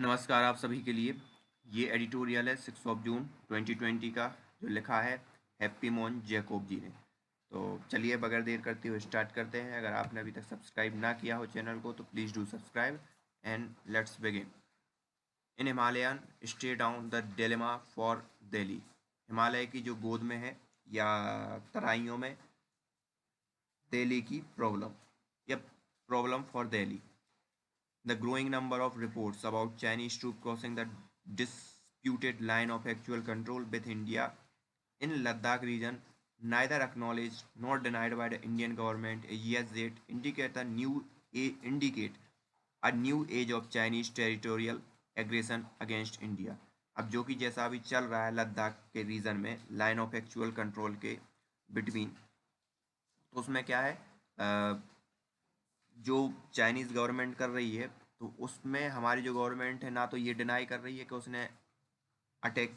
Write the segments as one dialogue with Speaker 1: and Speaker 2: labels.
Speaker 1: नमस्कार आप सभी के लिए। ये एडिटोरियल है 6 जून 2020 का, जो लिखा है हैप्पी मोन जैकोब जी ने। तो चलिए बगैर देर करते हुए स्टार्ट करते हैं। अगर आपने अभी तक सब्सक्राइब ना किया हो चैनल को तो please do subscribe and let's begin. In Himalayan stay down the dilemma for Delhi. Himalaya की जो गोद में है या तराइयों में दिल्ली की प्रॉब्लम या problem for Delhi. The growing number of reports about Chinese troops crossing the disputed line of actual control with India in Ladakh region, neither acknowledged nor denied by the Indian government, yes, that indicate a new age of Chinese territorial aggression against India. अब जो कि जैसा अभी चल रहा है लद्दाख के reason में लाइन ऑफ एक्चुअल कंट्रोल के बिटवीन, तो उसमें क्या है, जो चाइनीज़ गवर्नमेंट कर रही है तो उसमें हमारी जो गवर्नमेंट है ना तो ये डिनाई कर रही है कि उसने अटैक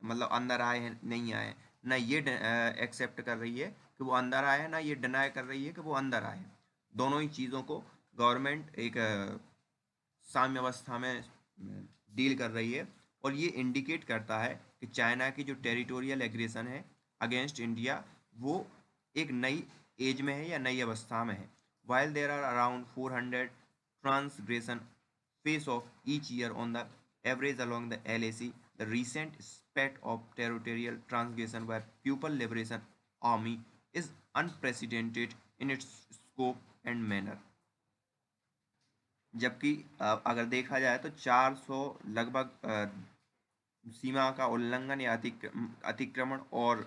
Speaker 1: मतलब अंदर आए हैं नहीं आए हैं, ना ये एक्सेप्ट कर रही है कि वो अंदर आए हैं, ना ये डिनाई कर रही है कि वो अंदर आए हैं। दोनों ही चीज़ों को गवर्नमेंट एक साम्य अवस्था में डील कर रही है। और ये इंडिकेट करता है कि चाइना की जो टेरिटोरियल एग्रेशन है अगेंस्ट इंडिया, वो एक नई एज में है या नई अवस्था में है। While there are around 400 transgression face off each year on the average along the LAC, the recent spat of territorial transgression by People Liberation Army is unprecedented in its scope and manner. जबकि अगर देखा जाए तो 400 लगभग सीमा का उल्लंघन या अतिक्रमण और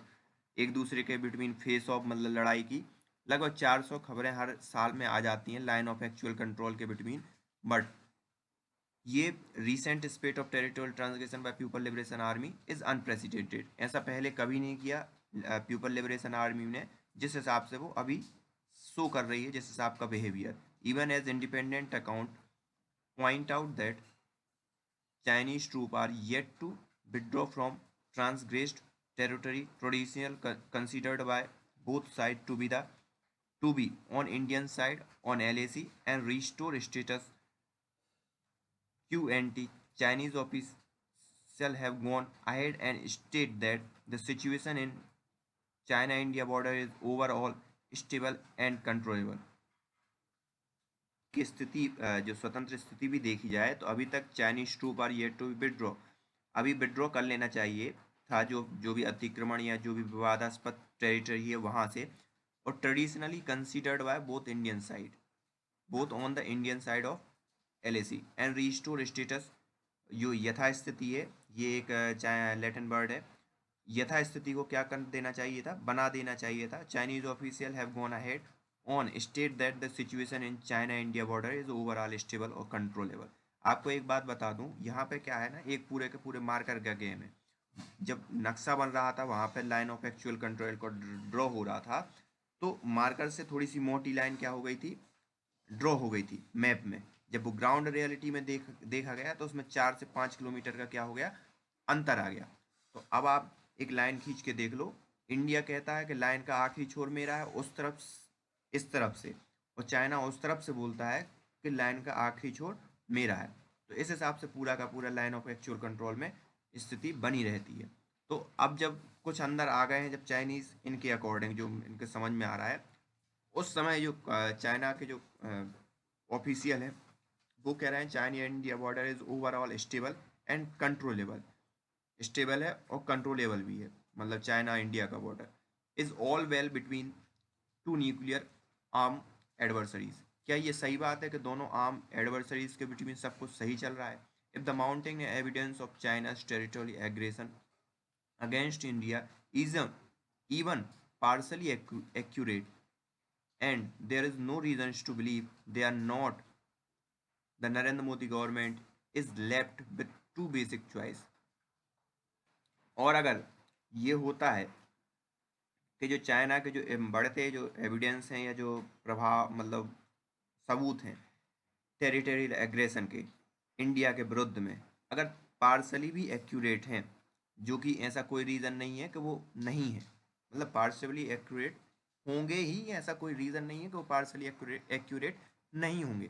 Speaker 1: एक दूसरे के बिटवीन फेस ऑफ मतलब लड़ाई की लगभग 400 खबरें हर साल में आ जाती हैं लाइन ऑफ एक्चुअल कंट्रोल के बिटवीन। बट ये recent स्पेट of territorial transgression by people liberation army is unprecedented. ऐसा पहले कभी नहीं किया पीपल लिबरेशन आर्मी ने, जिस हिसाब से वो अभी शो कर रही है, जिस हिसाब का behaviour. Even as independent account point out that Chinese troops are yet to withdraw from transgressed territory traditional considered by both sides to be on Indian side on LAC and restore status QNT. Chinese officials have gone ahead and state that the situation in China-India border is overall stable and controllable. की स्थिति जो स्वतंत्र स्थिति भी देखी जाए तो अभी तक Chinese troop are yet to withdraw, अभी विड्रॉ कर लेना चाहिए था जो जो भी अतिक्रमण या जो भी विवादास्पद टेरिटरी है वहाँ से। और traditionally considered by both Indian side, both on the Indian side of LAC and restore status. जो यथास्थिति है, ये एक लैटिन वर्ड है। यथास्थिति को क्या कर देना चाहिए था, बना देना चाहिए था। Chinese official have gone ahead on state that the situation in China India border is overall stable और कंट्रोलेबल। आपको एक बात बता दूं, यहाँ पे क्या है ना, एक पूरे के पूरे मार्कर का गेम है। जब नक्शा बन रहा था वहाँ पे लाइन ऑफ एक्चुअल कंट्रोल को ड्रॉ हो रहा था, तो मार्कर से थोड़ी सी मोटी लाइन क्या हो गई थी, ड्रॉ हो गई थी मैप में। जब वो ग्राउंड रियलिटी में देखा गया तो उसमें 4 से 5 किलोमीटर का क्या हो गया, अंतर आ गया। तो अब आप एक लाइन खींच के देख लो। इंडिया कहता है कि लाइन का आखिरी छोर मेरा है उस तरफ, इस तरफ से, और चाइना उस तरफ से बोलता है कि लाइन का आखिरी छोर मेरा है। तो इस हिसाब से पूरा का पूरा लाइन ऑफ एक्चुअल कंट्रोल में स्थिति बनी रहती है। तो अब जब कुछ अंदर आ गए हैं, जब चाइनीज इनके अकॉर्डिंग जो इनके समझ में आ रहा है, उस समय जो चाइना के जो ऑफिशियल है वो कह रहे हैं China India border is overall stable and controllable. Stable है और कंट्रोलेबल भी है, मतलब चाइना इंडिया का border is all well between two nuclear arm adversaries. क्या ये सही बात है कि दोनों आर्म एडवर्सरीज के बिटवीन सब कुछ सही चल रहा है? If the mounting evidence of चाइना's territory aggression against India is even partially accurate, and there is no reasons to believe they are not, the Narendra Modi government is left with two basic choice। और अगर ये होता है कि जो China के जो बढ़ते जो एविडेंस हैं या जो प्रभाव मतलब सबूत हैं टेरिटरियल एग्रेशन के इंडिया के विरुद्ध में, अगर पार्सली भी एक्यूरेट हैं, जो कि ऐसा कोई रीज़न नहीं है कि वो नहीं है, मतलब पार्सली एक्यूरेट होंगे ही, ऐसा कोई रीज़न नहीं है कि वो पार्सली एक्यूरेट नहीं होंगे।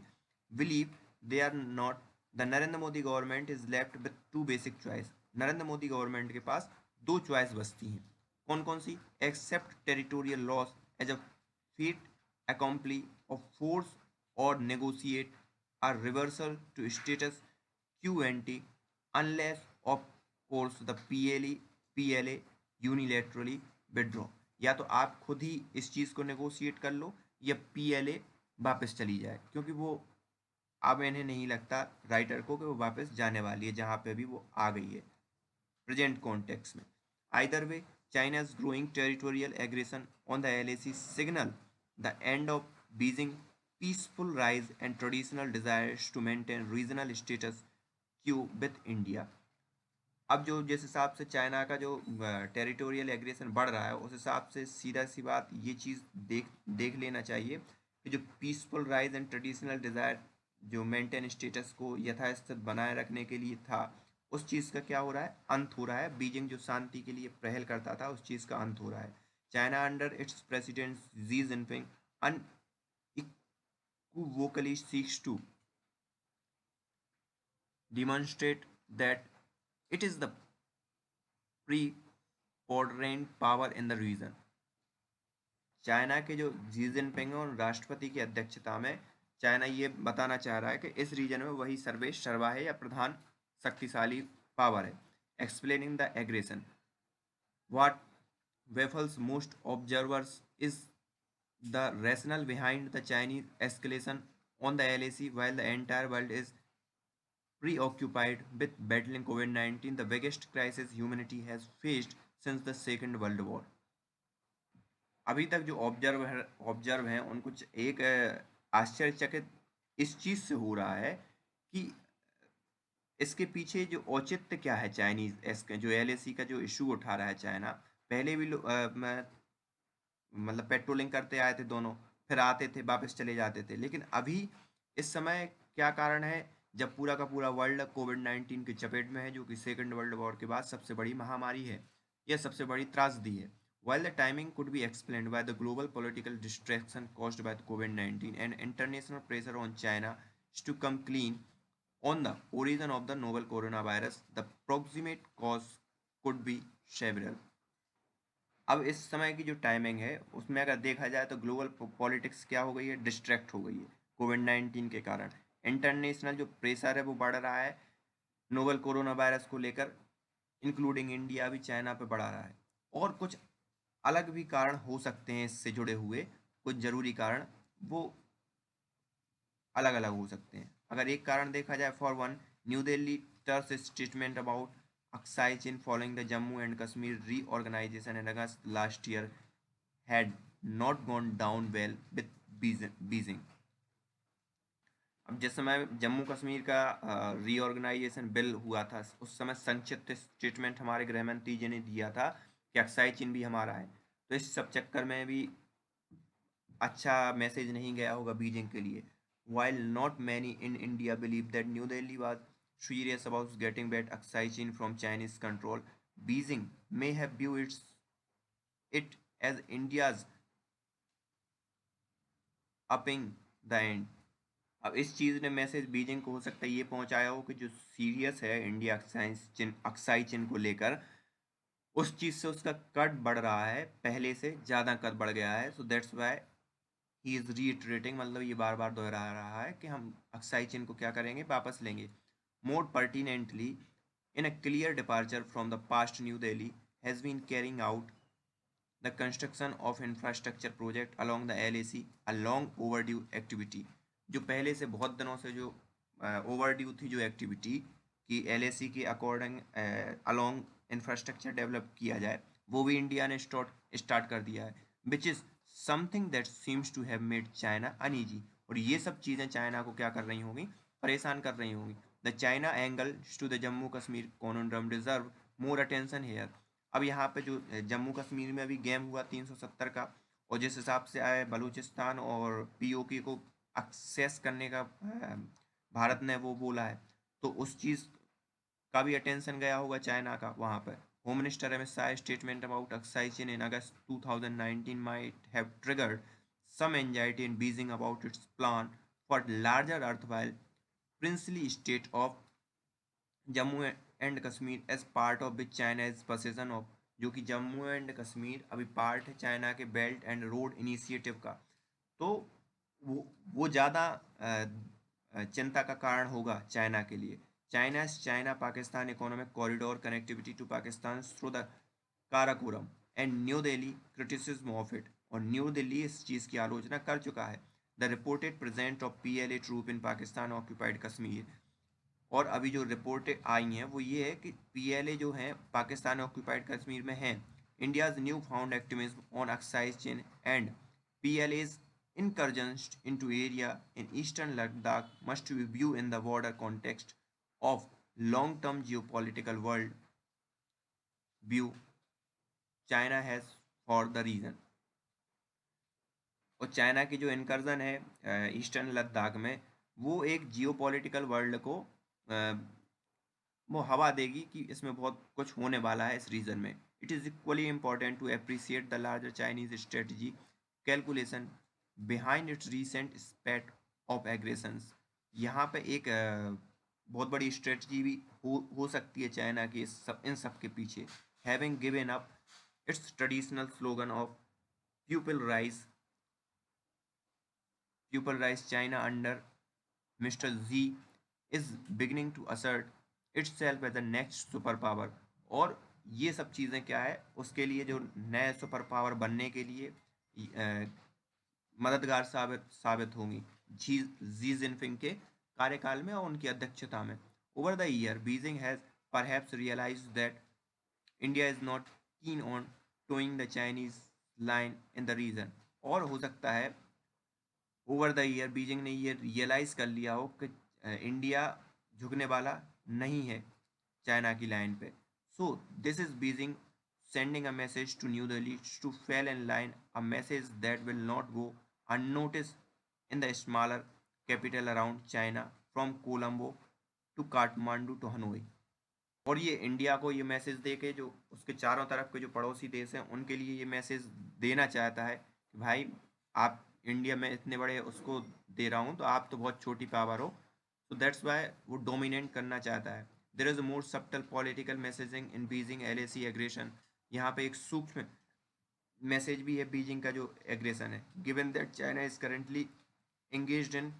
Speaker 1: Believe they are not the Narendra Modi government is left with two basic choice. Narendra Modi government के पास दो चॉइस बचती हैं। कौन कौन सी? Accept territorial loss as a fait accompli of force और negotiate a reversal to status quo ante unless of course the PLA unilaterally withdraw। या तो आप खुद ही इस चीज़ को नेगोशिएट कर लो या PLA वापस चली जाए, क्योंकि वो अब इन्हें नहीं लगता राइटर को कि वो वापस जाने वाली है जहाँ पे भी वो आ गई है प्रेजेंट कॉन्टेक्स्ट में। Either way चाइना's growing territorial aggression on the LAC signal the end of Beijing peaceful rise and traditional desires to maintain regional status quo with India। अब जो जिस हिसाब से चाइना का जो टेरिटोरियल एग्रेशन बढ़ रहा है, उस हिसाब से सीधा सी बात ये चीज़ देख देख लेना चाहिए कि जो peaceful rise and traditional desire जो मेंटेन स्टेटस को यथास्थित बनाए रखने के लिए था, उस चीज़ का क्या हो रहा है? अंत हो रहा है। बीजिंग जो शांति के लिए पहल करता था, उस चीज़ का अंत हो रहा है। China under its president Xi Jinping unequivocally seeks to demonstrate that it is the preponderant power in the region। China के जो जी जिनपिंग और राष्ट्रपति की अध्यक्षता में चाइना ये बताना चाह रहा है कि इस रीजन में वही सर्वेश सर्वा है या प्रधान शक्तिशाली पावर है। Explaining the aggression what baffles most observers is the rationale behind the Chinese escalation on the LAC while the entire world is preoccupied with battling COVID-19, the biggest crisis humanity has faced since the Second World War। अभी तक जो observe हैं उनको एक आश्चर्यचकित इस चीज़ से हो रहा है कि इसके पीछे जो औचित्य क्या है। चाइनीज इसके जो LAC का जो इशू उठा रहा है चाइना, पहले भी मतलब पेट्रोलिंग करते आए थे दोनों, फिर आते थे वापस चले जाते थे, लेकिन अभी इस समय क्या कारण है जब पूरा का पूरा वर्ल्ड कोविड-19 की चपेट में है, जो कि सेकंड वर्ल्ड वॉर के बाद सबसे बड़ी महामारी है, यह सबसे बड़ी त्रासदी है। While the timing could be explained by the global political distraction caused by the COVID-19 and international pressure on China to come clean on the origin of the novel coronavirus, the proximate cause could be several। अब इस समय की जो timing है उसमें अगर देखा जाए तो ग्लोबल पॉलिटिक्स क्या हो गई है? डिस्ट्रैक्ट हो गई है कोविड-19 के कारण। इंटरनेशनल जो प्रेशर है वो बढ़ रहा है नोवल कोरोना वायरस को लेकर, इंक्लूडिंग इंडिया भी चाइना पे बढ़ा रहा है। और कुछ अलग भी कारण हो सकते हैं इससे जुड़े हुए, कुछ ज़रूरी कारण वो अलग अलग हो सकते हैं। अगर एक कारण देखा जाए, for one, New Delhi terse statement about Aksai Chin following the Jammu and Kashmir reorganisation in August last year had not gone down well with Beijing. अब जिस समय जम्मू कश्मीर का रीऑर्गेनाइजेशन बिल हुआ था, उस समय संक्षिप्त स्टेटमेंट हमारे गृह मंत्री जी ने दिया था कि अक्साई चिन भी हमारा है। तो इस सब चक्कर में भी अच्छा मैसेज नहीं गया होगा बीजिंग के लिए। While not many in India believe that New Delhi was serious about getting back Aksai Chin from Chinese control, Beijing may have viewed it as India's upping the end। अब इस चीज़ ने message Beijing को हो सकता है ये पहुंचाया हो कि जो सीरियस है इंडिया अक्साई चिन को लेकर, उस चीज़ से उसका कद बढ़ रहा है, पहले से ज़्यादा कद बढ़ गया है। So that's why he is reiterating, मतलब ये बार बार दोहरा रहा है कि हम अक्साई चिन को क्या करेंगे? वापस लेंगे। More pertinently, in a clear departure from the past, New Delhi has been carrying out the construction of infrastructure project along the LAC, a long overdue activity. जो पहले से बहुत दिनों से जो ओवरड्यू थी जो एक्टिविटी कि LAC के अकॉर्डिंग अलॉन्ग इंफ्रास्ट्रक्चर डेवलप किया जाए, वो भी इंडिया ने स्टार्ट कर दिया है, which is something that seems to have made China uneasy. और ये सब चीज़ें चाइना को क्या कर रही होंगी? परेशान कर रही होंगी। The China angle to the Jammu Kashmir conundrum deserve more attention here. अब यहाँ पे जो जम्मू कश्मीर में अभी गेम हुआ 370 का, और जिस हिसाब से आए बलूचिस्तान और POK को एक्सेस करने का भारत ने वो बोला है, तो उस चीज़ का भी अटेंशन गया होगा चाइना का वहाँ पर। Home minister Amit Shah statement about Aksai chin in August 2019 might have triggered some anxiety in Beijing about its plan for larger erstwhile princely state of Jammu and Kashmir as part of which China is possession of, जो कि Jammu and Kashmir अभी part है China के belt and road initiative का। तो वो ज़्यादा चिंता का कारण होगा चाइना के लिए। China Pakistan economic corridor connectivity to Pakistan through the Karakoram and New Delhi criticism of it, और न्यू दिल्ली इस चीज़ की आलोचना कर चुका है। The reported present of PLA troop in Pakistan occupied Kashmir, और अभी जो रिपोर्टें आई हैं वो ये है कि PLA जो है पाकिस्तान ऑक्यूपाइड कश्मीर में है। India's new found activism on excise chain and PLA's incursions into area in eastern Ladakh must be viewed in the broader context of long-term geopolitical world view China has for the region। और China की जो incursion है eastern Ladakh में, वो एक geopolitical world को वो हवा देगी कि इसमें बहुत कुछ होने वाला है इस रीजन में। It is equally important to appreciate the larger Chinese strategy calculation behind its recent spate of aggressions. यहाँ पे एक बहुत बड़ी स्ट्रेटजी भी हो सकती है चाइना की इन सब के पीछे। Having given up its traditional slogan of people rise China under mister Xi is beginning to assert itself as the next superpower. और ये सब चीज़ें क्या है, उसके लिए जो नए सुपर पावर बनने के लिए मददगार साबित होंगी जी जिनपिंग के कार्यकाल में और उनकी अध्यक्षता में। Over the year Beijing has perhaps realise that India is not keen on toeing the Chinese line in the region, और हो सकता है ओवर द ईयर बीजिंग ने ये रियलाइज़ कर लिया हो कि इंडिया झुकने वाला नहीं है चाइना की लाइन पे। So this is Beijing sending a message to new Delhi to fail in line, a message that will not go unnoticed in the smaller capital around China from Colombo to Kathmandu to Hanoi. और ये India को ये message दे के जो उसके चारों तरफ के जो पड़ोसी देश हैं उनके लिए ये मैसेज देना चाहता है कि भाई आप इंडिया में इतने बड़े उसको दे रहा हूँ तो आप तो बहुत छोटी पावर हो। तो दैट्स वाई वो डोमिनेट करना चाहता है। There is more subtle political messaging in Beijing LAC aggression. यहाँ पे एक सूक्ष्म मैसेज भी है बीजिंग का जो एग्रेशन है। Given that China is currently engaged in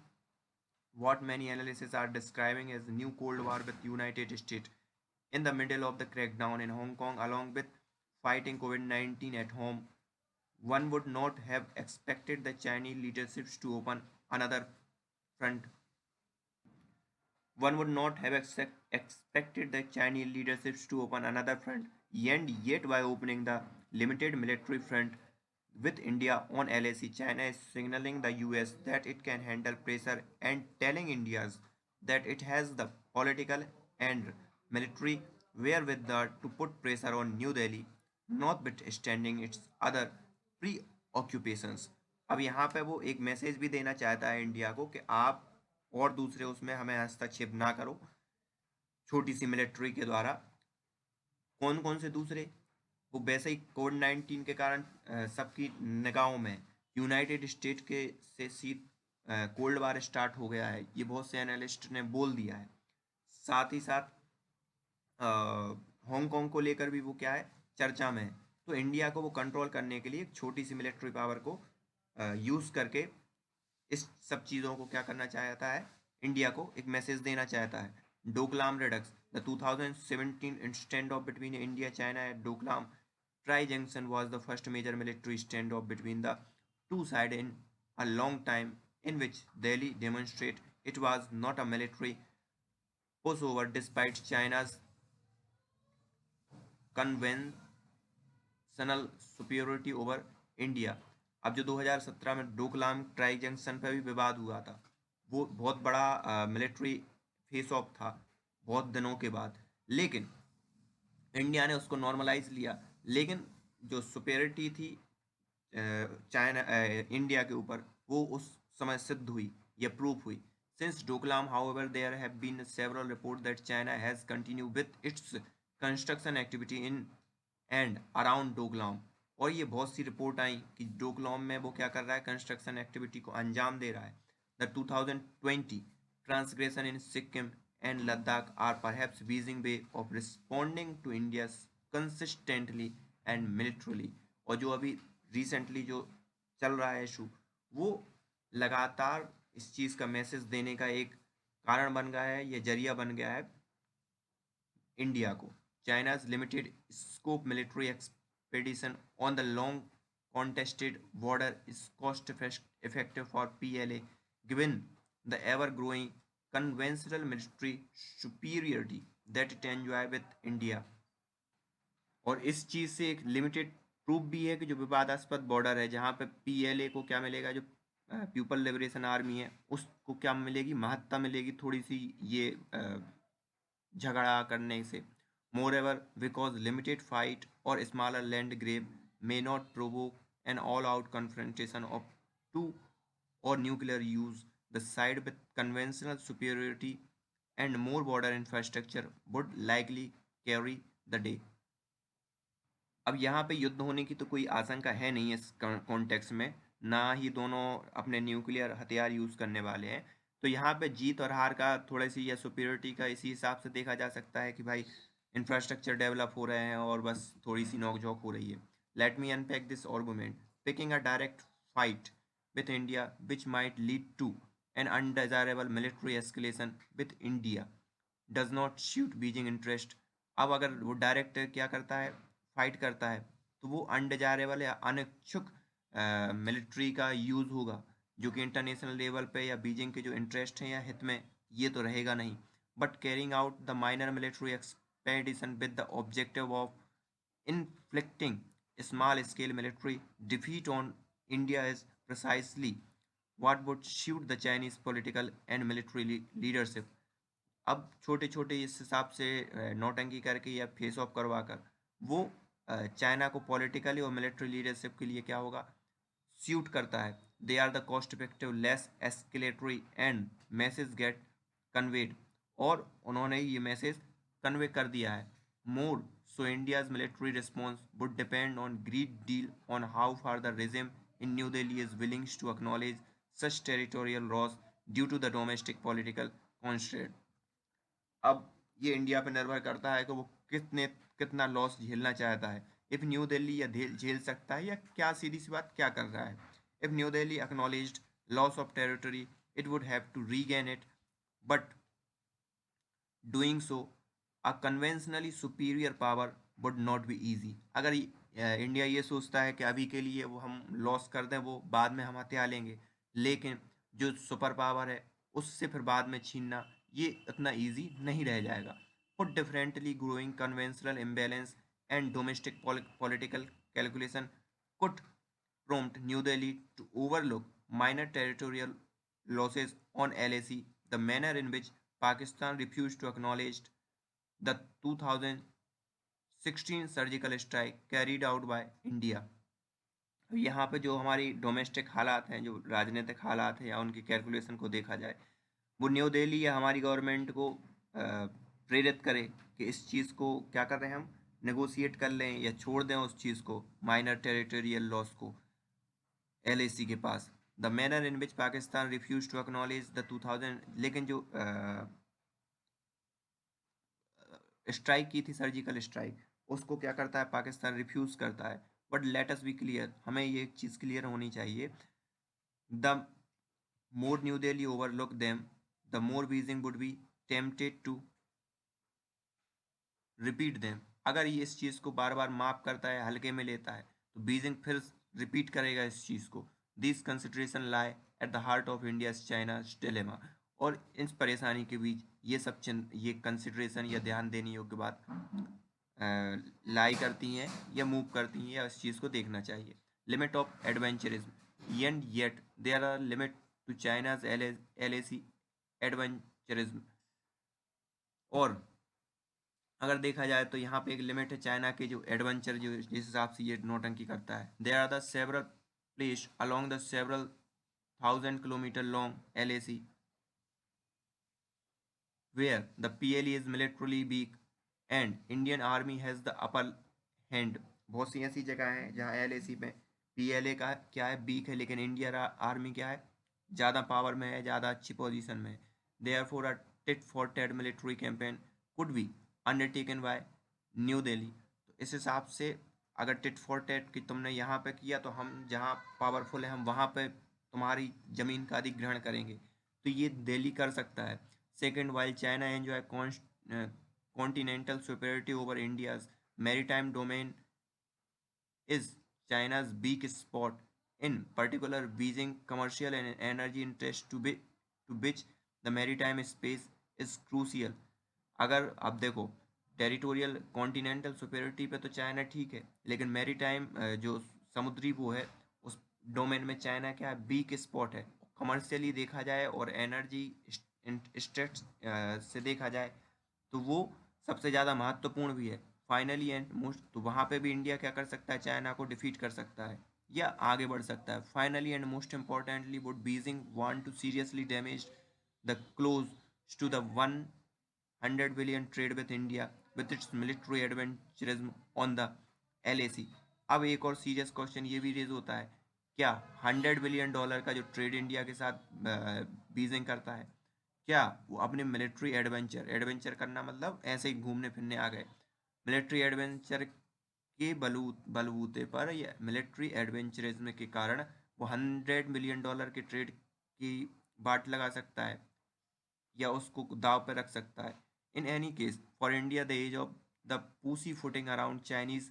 Speaker 1: what many analysts are describing as a new Cold War with United States in the middle of the crackdown in Hong Kong, along with fighting COVID-19 at home, one would not have expected the Chinese leadership to open another front. One would not have expected the Chinese leadership to open another front, and yet by opening the limited military front with India on LAC, China is signaling the US that it can handle pressure and telling India that it has the political and military wherewithal to put pressure on New Delhi, notwithstanding its other preoccupations। अब यहाँ पे वो एक message भी देना चाहता है India को कि आप और दूसरे उसमें हमें हस्तक्षेप ना करो छोटी सी मिलिट्री के द्वारा। कौन कौन से दूसरे, वो वैसे ही कोविड-19 के कारण सबकी निगाहों में यूनाइटेड स्टेट के से कोल्ड वार स्टार्ट हो गया है, ये बहुत से एनालिस्ट ने बोल दिया है। साथ ही साथ हांगकांग को लेकर भी वो क्या है, चर्चा में है। तो इंडिया को वो कंट्रोल करने के लिए एक छोटी सी मिलिट्री पावर को यूज़ करके इस सब चीज़ों को क्या करना चाहता है, इंडिया को एक मैसेज देना चाहता है। Doklam Redux, the 2017 standoff between India China at Doklam Tri Junction was the first major military standoff between the two sides in a long time, in which Delhi demonstrated it was not a military pushover despite China's conventional superiority over India। अब जो 2017 में Doklam tri junction पर भी विवाद हुआ था, वो बहुत बड़ा मिलिट्री फेस ऑफ था बहुत दिनों के बाद, लेकिन इंडिया ने उसको नॉर्मलाइज लिया। लेकिन जो सुपेरिटी थी चाइना इंडिया के ऊपर, वो उस समय सिद्ध हुई या प्रूफ हुई। Since Doklam however there have been several report that China has continue with its construction activity in and around Doklam. और ये बहुत सी रिपोर्ट आई कि डोकलाम में वो क्या कर रहा है, कंस्ट्रक्शन एक्टिविटी को अंजाम दे रहा है। The 2020 transgression in Sikkim and Ladakh are perhaps Beijing way of responding to India's consistently and militarily। और जो अभी रिसेंटली जो चल रहा है इशू, वो लगातार इस चीज़ का मैसेज देने का एक कारण बन गया है, ये जरिया बन गया है इंडिया को। China's limited scope military expedition on the long contested border is cost effective for PLA given the ever growing conventional military superiority that it enjoy with India। और इस चीज़ से एक लिमिटेड प्रूफ भी है कि जो विवादास्पद बॉर्डर है जहाँ पे पीएलए को क्या मिलेगा, जो पीपल लिबरेशन आर्मी है उसको क्या मिलेगी, महत्ता मिलेगी थोड़ी सी ये झगड़ा करने से। More ever because limited fight और smaller land grab may not provoke an all out confrontation of two or nuclear use, the side with conventional superiority and more border infrastructure would likely carry the day। अब यहाँ पे युद्ध होने की तो कोई आशंका है नहीं इस कॉन्टेक्स्ट में, ना ही दोनों अपने न्यूक्लियर हथियार यूज करने वाले हैं। तो यहाँ पे जीत और हार का थोड़ी सी या सुपीरियरिटी का इसी हिसाब से देखा जा सकता है कि भाई इंफ्रास्ट्रक्चर डेवलप हो रहे हैं और बस थोड़ी सी नोकझोंक हो रही है। Let me unpack this argument. Picking a direct fight with India, which might lead to an undesirable military escalation with India, does not suit Beijing interest। अब अगर वो डायरेक्ट क्या करता है, फाइट करता है, तो वो अनडिजायरेबल या अनिच्छुक मिलिट्री का यूज होगा जो कि इंटरनेशनल लेवल पे या बीजिंग के जो इंटरेस्ट हैं या हित में ये तो रहेगा नहीं। But carrying out the minor military expedition with the objective of inflicting small scale military defeat on India is precisely what would suit the Chinese political and military leadership। अब छोटे छोटे इस हिसाब से नौटंकी करके या फेस ऑफ करवा कर वो चाइना को पॉलिटिकली और मिलिट्री लीडरशिप के लिए क्या होगा, सूट करता है। They are the cost effective less escalatory and message get conveyed, और उन्होंने ये मैसेज कन्वे कर दिया है। मोर so India's military response would depend on great deal on how far the regime in New Delhi is willing to acknowledge such territorial loss due to the domestic political constraint। अब ये India पर निर्भर करता है कि वो कितना loss झेलना चाहता है। इफ न्यू दिल्ली या झेल सकता है या क्या, सीधी सी बात क्या कर रहा है। If new Delhi acknowledged loss of territory it would have to regain it, but doing so a conventionally superior power would not be easy। अगर इंडिया ये सोचता है कि अभी के लिए वो हम लॉस कर दें, वो बाद में हम हथियार लेंगे, लेकिन जो सुपर पावर है उससे फिर बाद में छीनना ये इतना इजी नहीं रह जाएगा। Put differently growing conventional imbalance and domestic political calculation could prompt New Delhi to overlook minor territorial losses on LAC, the manner in which Pakistan refused to acknowledge the 2016 surgical strike carried out by India. यहाँ पे जो हमारी domestic हालात हैं, जो राजनीतिक हालात हैं या उनकी कैलकुलेशन को देखा जाए, वो न्यू दिल्ली या हमारी गवर्नमेंट को प्रेरित करे कि इस चीज़ को क्या कर रहे हैं, हम नेगोशिएट कर लें या छोड़ दें उस चीज़ को, माइनर टेरिटोरियल लॉस को LAC के पास। The manner in which Pakistan refuse to acknowledge the 2000, लेकिन जो स्ट्राइक की थी सर्जिकल स्ट्राइक, उसको क्या करता है पाकिस्तान, रिफ्यूज करता है। But let us be clear, हमें ये एक चीज़ क्लियर होनी चाहिए, the more new Delhi overlook them the more Beijing would be tempted to repeat them. अगर ये इस चीज़ को बार बार माफ करता है, हल्के में लेता है, तो बीजिंग फिर रिपीट करेगा इस चीज़ को। This consideration lie at the heart of India China dilemma. और इस परेशानी के बीच ये सब ये कंसिडरेशन या ध्यान देने योग्य बात लाई करती हैं या मूव करती हैं, या इस चीज़ को देखना चाहिए। Limit of adventurism and yet there are limit to China's LAC adventurism. और अगर देखा जाए तो यहाँ पे एक लिमिट है चाइना के जो एडवेंचर, जो जिस हिसाब से ये नौटंकी करता है। There are the several place along the several 1000 kilometre long LAC where the PLA is militarily weak and Indian Army has the upper hand। बहुत सी ऐसी जगह हैं जहाँ LAC में PLA का क्या है, वीक है, लेकिन इंडियन आर्मी क्या है, ज़्यादा पावर में है, ज़्यादा अच्छी पोजीशन में है। Therefore, a tit-for-tat military campaign could be undertaken by new Delhi. तो इस हिसाब से अगर टिट फॉर टेट की तुमने यहाँ पे किया तो हम जहाँ पावरफुल है हम वहाँ पे तुम्हारी जमीन का अधिग्रहण करेंगे, तो ये दिल्ली कर सकता है। Second, while China enjoy continental superiority over India's maritime domain is China's weak spot, in particular Beijing commercial and energy interest to which the maritime space is crucial। अगर आप देखो टेरिटोरियल कॉन्टिनेंटल सुपेरिटी पे तो China ठीक है, लेकिन maritime जो समुद्री वो है उस डोमेन में चाइना क्या है, वीक स्पॉट है। कमर्शियली देखा जाए और एनर्जी स्टेट्स से देखा जाए तो वो सबसे ज़्यादा महत्वपूर्ण भी है। फाइनली एंड मोस्ट, तो वहाँ पे भी इंडिया क्या कर सकता है, चाइना को डिफीट कर सकता है या आगे बढ़ सकता है। Finally and most importantly would Beijing want to seriously damage the close to the 100 billion trade with India with its military adventurism on the LAC। अब एक और सीरियस क्वेश्चन ये भी रेज होता है, क्या $100 बिलियन का जो ट्रेड इंडिया के साथ बीजिंग करता है, क्या वो अपने मिलिट्री एडवेंचर करना मतलब ऐसे ही घूमने फिरने आ गए, मिलिट्री एडवेंचर के बलबूते पर या मिलिट्री एडवेंचरिज्म के कारण वो $100 मिलियन के ट्रेड की बाट लगा सकता है या उसको दाव पर रख सकता है। In any case for India the edge of the pussyfooting around Chinese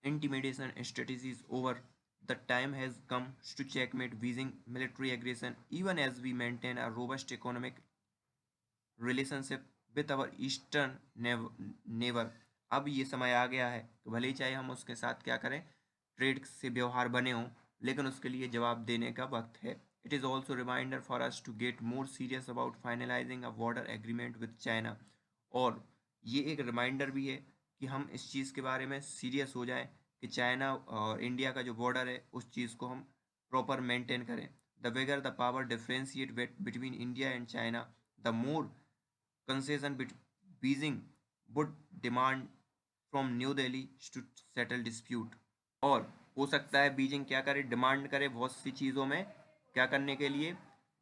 Speaker 1: intimidation strategies over, the time has come to checkmate Beijing military aggression, even as we maintain a robust economic relationship with our eastern neighbor। अब ये समय आ गया है कि भले ही चाहे हम उसके साथ क्या करें, ट्रेड से व्यवहार बने हों, लेकिन उसके लिए जवाब देने का वक्त है। It is also reminder for us to get more serious about finalising a border agreement with China. और ये एक रिमाइंडर भी है कि हम इस चीज़ के बारे में सीरियस हो जाएं कि चाइना और इंडिया का जो बॉर्डर है उस चीज़ को हम प्रॉपर मेंटेन करें। The bigger the power differentiate between India and China, the more concession Beijing would demand from New Delhi to settle dispute। और हो सकता है बीजिंग क्या करे, डिमांड करे बहुत सी चीज़ों में, क्या करने के लिए,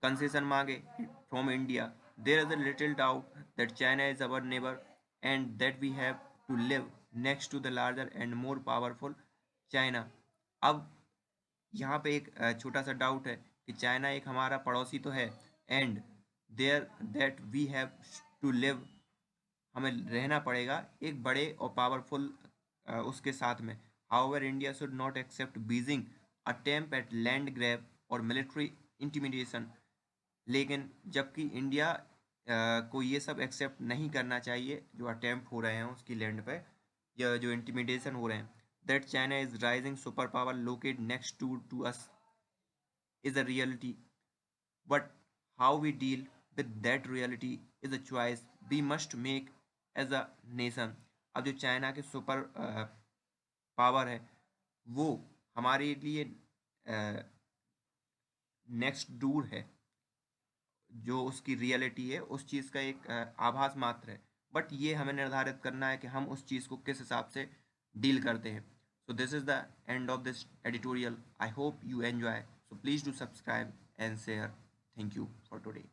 Speaker 1: कंसेशन मांगे from India. There is a little doubt that China is our neighbour and that we have to live next to the larger and more powerful China. अब यहाँ पे एक छोटा सा डाउट है कि चाइना एक हमारा पड़ोसी तो है, and there that we have to live, हमें रहना पड़ेगा एक बड़े और पावरफुल उसके साथ में। However India should not accept Beijing attempt at land grab और मिलिट्री इंटिमिडेशन। लेकिन जबकि इंडिया को ये सब एक्सेप्ट नहीं करना चाहिए जो अटेम्प्ट हो रहे हैं उसकी लैंड पे या जो इंटिमिडेशन हो रहे हैं। That China is rising super power locate next to us is a reality, but how we deal with that reality is a choice we must make as a nation। अब जो China के super power है वो हमारे लिए next दूर है, जो उसकी रियलिटी है उस चीज़ का एक आभास मात्र है, बट ये हमें निर्धारित करना है कि हम उस चीज़ को किस हिसाब से डील करते हैं। So this is the end of this editorial. I hope you enjoy. So please do subscribe and share. Thank you for today.